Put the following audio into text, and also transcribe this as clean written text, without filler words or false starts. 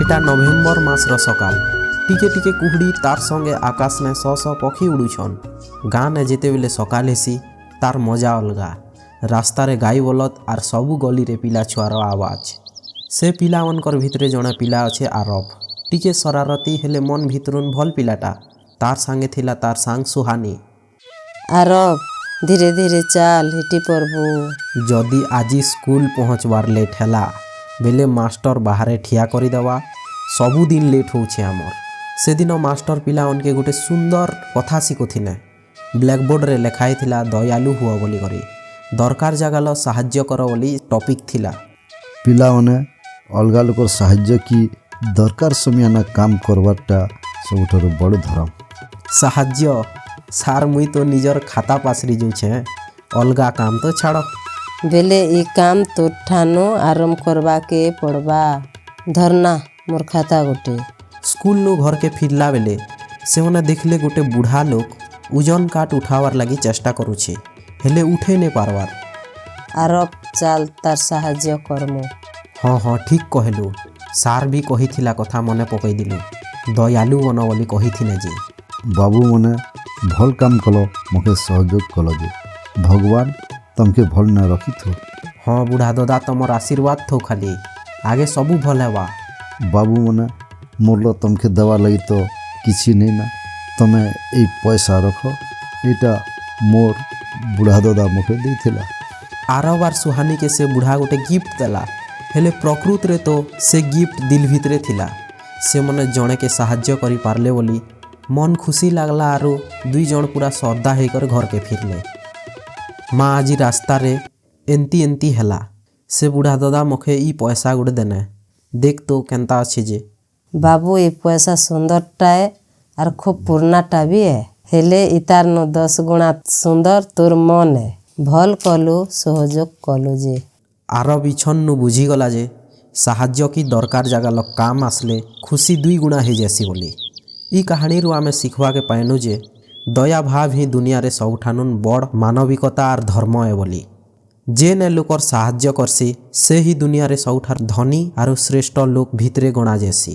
এটা নভেম্বর মাসর সকাল। টিকে টিকে কুহুড়ি তার সঙ্গে আকাশ নে শ শ পক্ষী উড়ুছন। গাঁ নে যেতেবেলে সকাল হেসি তার মজা অলগা। রাস্তারে গাই বলদ আর সবু গলিরে পিলা ছুয়ার আওয়াজ। সে পিলামানকর ভিতরে জଣେ ପିଲା ଅଛେ ଆରବ। ଟିକେ ଶରାରତି ହେଲେ ମନ ଭିତରୁନ୍ ଭଲ ପିଲାଟା। ତାର ସାଙ୍ଗେ ଥିଲା ତାର ସାଙ୍ଗ ସୁହାନୀ। ଆରବ ଧୀରେ ଧୀରେ ଚାଲ ହିଟି ପଡ଼ବୁ। ଯଦି ଆଜି ସ୍କୁଲ ପହଞ୍ଚବାର ଲେଟ୍ ହେଲା ବେଲେ ମାଷ୍ଟର ବାହାରେ ଠିଆ କରିଦେବା। ସବୁଦିନ ଲେଟ୍ ହଉଛେ ଆମର। ସେଦିନ ମାଷ୍ଟର ପିଲାମାନକେ ଗୋଟେ ସୁନ୍ଦର କଥା ଶିଖୁଥିଲେ। ବ୍ଲାକବୋର୍ଡ଼ରେ ଲେଖା ହେଇଥିଲା ଦୟାଲୁ ହୁଅ ବୋଲି କରି। ଦରକାର ଜାଗାଲ ସାହାଯ୍ୟ କର ବୋଲି ଟପିକ୍ ଥିଲା। ପିଲାମାନେ ଅଲଗା ଲୋକର ସାହାଯ୍ୟ କି ଦରକାର ସମୟାନା କାମ କରବାରଟା ସବୁଠାରୁ ବଡ଼ ଧରମ। ସାହାଯ୍ୟ ସାର୍ ମୁଇଁ ତ ନିଜର ଖାତା ପାସରି ଯାଉଛେ, ଅଲଗା କାମ ତ ଛାଡ଼। ବେଲେ ଇ କାମ ତୋର ଠାନୁ ଆରମ୍ଭ କରବାକେ ପଡ଼ବା। ଧରନା ମୋର ଖାତା ଗୋଟେ। ସ୍କୁଲନୁ ଘରକେ ଫିରଲା ବେଲେ ସେମାନେ ଦେଖିଲେ ଗୋଟେ ବୁଢ଼ା ଲୋକ ଓଜନ କାଠ ଉଠାବାର ଲାଗି ଚେଷ୍ଟା କରୁଛେ, ହେଲେ ଉଠେଇ ନାଇଁ ପାରବାର। ଆରବ ଚାଲ ତାର ସାହାଯ୍ୟ କରମୁ। ହଁ ଠିକ୍ କହିଲୁ। ସାର୍ ବି କହିଥିଲା କଥା ମନେ ପକାଇଦେଲୁ। ଦୟାଲୁ ବନ ବୋଲି କହିଥିଲେ ଯେ। ବାବୁମାନେ ଭଲ କାମ କଲ, ମୋତେ ସହଯୋଗ କଲ ଯେ ଭଗବାନ ତମକେ ଭଲ ନା ରଖିଥୁ। ହଁ ବୁଢ଼ା ଦାଦା ତମର ଆଶୀର୍ବାଦ ଥଉ ଖାଲି, ଆଗେ ସବୁ ଭଲ ହେବା। ବାବୁମାନେ ମୋରଲ ତମକେ ଦେବା ଲାଗି ତ କିଛି ନେଇ ନା, ତମେ ଏଇ ପଇସା ରଖ, ଏଇଟା ମୋର ବୁଢ଼ା ଦାଦା ମୋତେ ଦେଇଥିଲା। ଆରବ ଆର ସୁହାନୀକେ ସେ ବୁଢ଼ା ଗୋଟେ ଗିଫ୍ଟ ଦେଲା, ହେଲେ ପ୍ରକୃତରେ ତ ସେ ଗିଫ୍ଟ ଦିଲ ଭିତରେ ଥିଲା। ସେମାନେ ଜଣେକେ ସାହାଯ୍ୟ କରିପାରିଲେ ବୋଲି ମନ ଖୁସି ଲାଗଲା ଆରୁ ଦୁଇ ଜଣ ପୁରା ଶ୍ରଦ୍ଧା ହେଇକରି ଘରକେ ଫିରଲେ। ମା ଆଜି ରାସ୍ତାରେ ଏନ୍ତି ହେଲା। ସେ ବୁଢ଼ା ଦାଦା ମକେ ଇ ପଇସା ଗୋଟେ ଦେନେ, ଦେখ ତ କେନ୍ତା ଅଛି ଯେ। ବାବୁ ଏ ପଇସା ସୁନ୍ଦରଟାଏ ଆର ଖୁବ୍ ପୁରୁଣାଟା ବି ହେଲେ ଇତାର ନ 10 ଗୁଣା ସୁନ୍ଦର ତୋର ମନେ। ଭଲ କଲୁ, ସହଯୋଗ କଲୁ ଯେ। ଆରବ ଇଛନ୍ନୁ ବୁଝିଗଲା ଯେ ସାହାଯ୍ୟ କି ଦରକାର ଜାଗାଲ କାମ ଆସିଲେ ଖୁସି 2 ଗୁଣା ହେଇଯାସି ବୋଲି। ଇ କାହାଣୀରୁ ଆମେ ଶିଖବାକେ ପାଇନୁ ଯେ ଦୟା ଭାବ ହିଁ ଦୁନିଆରେ ସବୁଠାନୁ ବଡ଼ ମାନବିକତା ଆର ଧର୍ମ ଏ ବୋଲି। ଯେନେ ଲୋକର ସାହାଯ୍ୟ କରସି ସେ ହିଁ ଦୁନିଆରେ ସବୁଠାରୁ ଧନୀ ଆରୁ ଶ୍ରେଷ୍ଠ ଲୋକ ଭିତରେ ଗଣା ଯାଇସି।